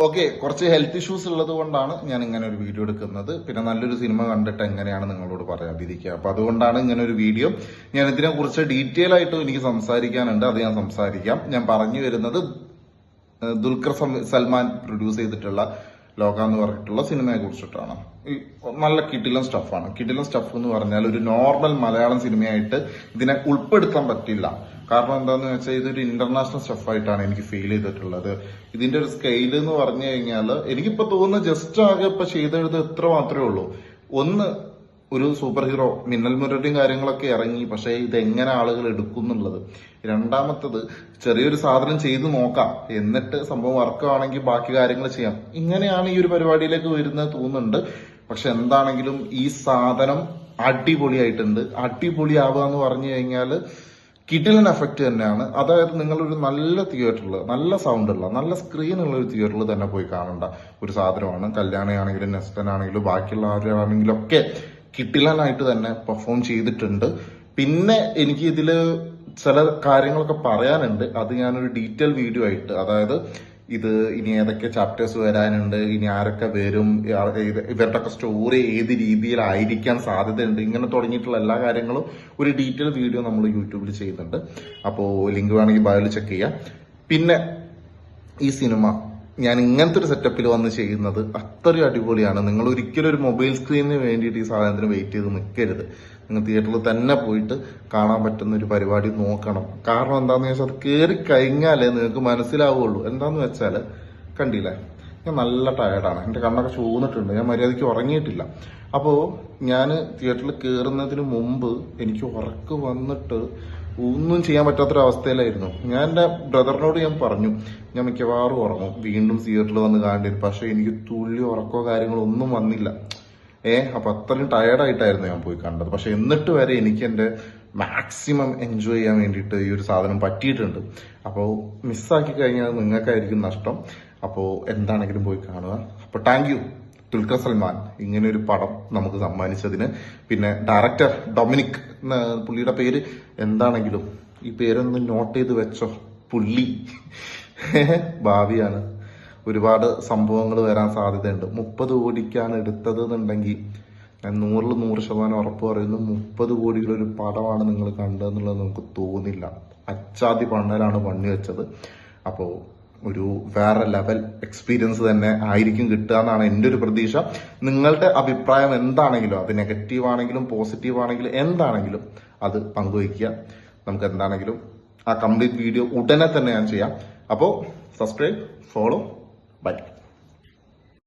Okay, കുറച്ച് health issues ഉള്ളത് കൊണ്ടാണ് ഞാൻ ഇങ്ങനെ ഒരു വീഡിയോ എടുക്കുന്നത്. പിന്നെ നല്ലൊരു സിനിമ കണ്ടിട്ട് എങ്ങനെയാണ് നിങ്ങളോട് പറയാതിരിക്കുക. അപ്പൊ അതുകൊണ്ടാണ് ഇങ്ങനെ ഒരു വീഡിയോ. ഞാൻ ഇതിനെ കുറിച്ച് ഡീറ്റെയിൽ ആയിട്ട് എനിക്ക് സംസാരിക്കാനുണ്ട്, അത് ഞാൻ സംസാരിക്കാം. ഞാൻ പറഞ്ഞു വരുന്നത് ദുൽഖർ സൽമാൻ പ്രൊഡ്യൂസ് ചെയ്തിട്ടുള്ള ലോക എന്ന് പറഞ്ഞിട്ടുള്ള സിനിമയെ കുറിച്ചിട്ടാണ്. ഈ നല്ല കിടിലൻ സ്റ്റഫാണ്. കിടിലൻ സ്റ്റഫ് എന്ന് പറഞ്ഞാൽ ഒരു നോർമൽ മലയാളം സിനിമയായിട്ട് ഇതിനെ ഉൾപ്പെടുത്താൻ പറ്റില്ല. കാരണം എന്താന്ന് വെച്ചാൽ ഇതൊരു ഇന്റർനാഷണൽ സ്റ്റഫായിട്ടാണ് എനിക്ക് ഫീൽ ചെയ്തിട്ടുള്ളത്. ഇതിന്റെ ഒരു സ്കെയിൽ എന്ന് പറഞ്ഞു കഴിഞ്ഞാൽ എനിക്കിപ്പോ തോന്നുന്നു ജസ്റ്റ് ആകെ ഇപ്പൊ ചെയ്തെഴുത് എത്ര മാത്രമേ ഉള്ളൂ. ഒന്ന്, ഒരു സൂപ്പർ ഹീറോ മിന്നൽ മുരടിയും കാര്യങ്ങളൊക്കെ ഇറങ്ങി, പക്ഷെ ഇതെങ്ങനെ ആളുകൾ എടുക്കുന്നുള്ളത്. രണ്ടാമത്തത്, ചെറിയൊരു സാധനം ചെയ്തു നോക്കാം, എന്നിട്ട് സംഭവം വർക്കാണെങ്കിൽ ബാക്കി കാര്യങ്ങൾ ചെയ്യാം. ഇങ്ങനെയാണ് ഈ ഒരു പരിപാടിയിലേക്ക് വരുന്നത് തോന്നുന്നുണ്ട്. പക്ഷെ എന്താണെങ്കിലും ഈ സാധനം അടിപൊളിയായിട്ടുണ്ട്. അടിപൊളിയാവുക എന്ന് പറഞ്ഞു കഴിഞ്ഞാൽ കിടിലൻ എഫക്റ്റ് തന്നെയാണ്. അതായത് നിങ്ങളൊരു നല്ല തിയേറ്ററിൽ, നല്ല സൗണ്ടുള്ള, നല്ല സ്ക്രീനുള്ള ഒരു തിയേറ്ററിൽ തന്നെ പോയി കാണേണ്ട ഒരു സാധനമാണ്. കല്യാണിയാണെങ്കിലും നെസ്റ്റനാണെങ്കിലും ബാക്കിയുള്ള ആരാണെങ്കിലും ഒക്കെ കിടിലനായിട്ട് തന്നെ പെർഫോം ചെയ്തിട്ടുണ്ട്. പിന്നെ എനിക്ക് ഇതില് ചില കാര്യങ്ങളൊക്കെ പറയാനുണ്ട്. അത് ഞാനൊരു ഡീറ്റെയിൽ വീഡിയോ ആയിട്ട്, അതായത് ഇത് ഇനി ഏതൊക്കെ ചാപ്റ്റേഴ്സ് വരാനുണ്ട്, ഇനി ആരൊക്കെ വരും, ഇവരുടെ ഒക്കെ സ്റ്റോറി ഏത് രീതിയിലായിരിക്കാൻ സാധ്യതയുണ്ട്, ഇങ്ങനെ തുടങ്ങിയിട്ടുള്ള എല്ലാ കാര്യങ്ങളും ഒരു ഡീറ്റെയിൽ വീഡിയോ നമ്മൾ യൂട്യൂബിൽ ചെയ്യുന്നുണ്ട്. അപ്പോൾ ലിങ്ക് വേണമെങ്കിൽ ബയോയിൽ ചെക്ക് ചെയ്യാം. പിന്നെ ഈ സിനിമ ഞാൻ ഇങ്ങനത്തെ ഒരു സെറ്റപ്പിൽ വന്ന് ചെയ്യുന്നത് അത്രയും അടിപൊളിയാണ്. നിങ്ങൾ ഒരിക്കലും ഒരു മൊബൈൽ സ്ക്രീനിന് വേണ്ടിയിട്ട് ഈ സാധനത്തിന് വെയിറ്റ് ചെയ്ത് നിൽക്കരുത്. നിങ്ങൾ തിയേറ്ററിൽ തന്നെ പോയിട്ട് കാണാൻ പറ്റുന്ന ഒരു പരിപാടി നോക്കണം. കാരണം എന്താണെന്ന് വെച്ചാൽ അത് കയറി കഴിഞ്ഞാലേ നിങ്ങൾക്ക് മനസ്സിലാവുള്ളൂ. എന്താന്ന് വെച്ചാൽ, കണ്ടില്ലേ, ഞാൻ നല്ല ടയർഡാണ്, എൻ്റെ കണ്ണൊക്കെ ചൂന്നിട്ടുണ്ട്, ഞാൻ മര്യാദയ്ക്ക് ഉറങ്ങിയിട്ടില്ല. അപ്പോൾ ഞാൻ തിയേറ്ററിൽ കയറുന്നതിന് മുമ്പ് എനിക്ക് ഉറക്ക് വന്നിട്ട് ഒന്നും ചെയ്യാൻ പറ്റാത്തൊരവസ്ഥയിലായിരുന്നു. ഞാൻ എൻ്റെ ബ്രദറിനോട് ഞാൻ പറഞ്ഞു, ഞാൻ മിക്കവാറും ഉറങ്ങും, വീണ്ടും തിയേറ്ററിൽ വന്ന് കാണേണ്ടി. പക്ഷെ എനിക്ക് തുള്ളി ഉറക്കോ കാര്യങ്ങളോ ഒന്നും വന്നില്ല. അപ്പൊ അത്രയും ടയർഡായിട്ടായിരുന്നു ഞാൻ പോയി കണ്ടത്. പക്ഷെ എന്നിട്ട് വരെ എനിക്ക് എൻ്റെ മാക്സിമം എൻജോയ് ചെയ്യാൻ വേണ്ടിയിട്ട് ഈ ഒരു സാധനം പറ്റിയിട്ടുണ്ട്. അപ്പോൾ മിസ്സാക്കി കഴിഞ്ഞാൽ നിങ്ങൾക്കായിരിക്കും നഷ്ടം. അപ്പോൾ എന്താണെങ്കിലും പോയി കാണുക. അപ്പോൾ താങ്ക് യു ദുൽഖർ സൽമാൻ ഇങ്ങനെ ഒരു പടം നമുക്ക് സമ്മാനിച്ചതിന്. പിന്നെ ഡയറക്ടർ ഡൊമിനിക്, പുള്ളിയുടെ പേര് എന്താണെങ്കിലും ഈ പേരൊന്ന് നോട്ട് ചെയ്ത് വെച്ചോ. പുള്ളി ഭാവിയാണ്. ഒരുപാട് സംഭവങ്ങൾ വരാൻ സാധ്യതയുണ്ട്. 30 കോടിക്കാണ് എടുത്തത് എന്നുണ്ടെങ്കിൽ ഞാൻ 100% ഉറപ്പ് പറയുന്നു, 30 കോടിയുടെ ഒരു പടമാണ് നിങ്ങൾ കണ്ടതെന്നുള്ളത് നമുക്ക് തോന്നില്ല. അച്ചാതി പണ്ണലാണ് പണി വെച്ചത്. അപ്പോൾ ഒരു വേറെ ലെവൽ എക്സ്പീരിയൻസ് തന്നെ ആയിരിക്കും കിട്ടുക എന്നാണ് എൻ്റെ ഒരു പ്രതീക്ഷ. നിങ്ങളുടെ അഭിപ്രായം എന്താണെങ്കിലും, അത് നെഗറ്റീവ് ആണെങ്കിലും പോസിറ്റീവ് ആണെങ്കിലും എന്താണെങ്കിലും അത് പങ്കുവയ്ക്കുക. നമുക്ക് എന്താണെങ്കിലും ആ കംപ്ലീറ്റ് വീഡിയോ ഉടനെ തന്നെ ഞാൻ ചെയ്യാം. അപ്പോൾ സബ്സ്ക്രൈബ്, ഫോളോ, ബൈ.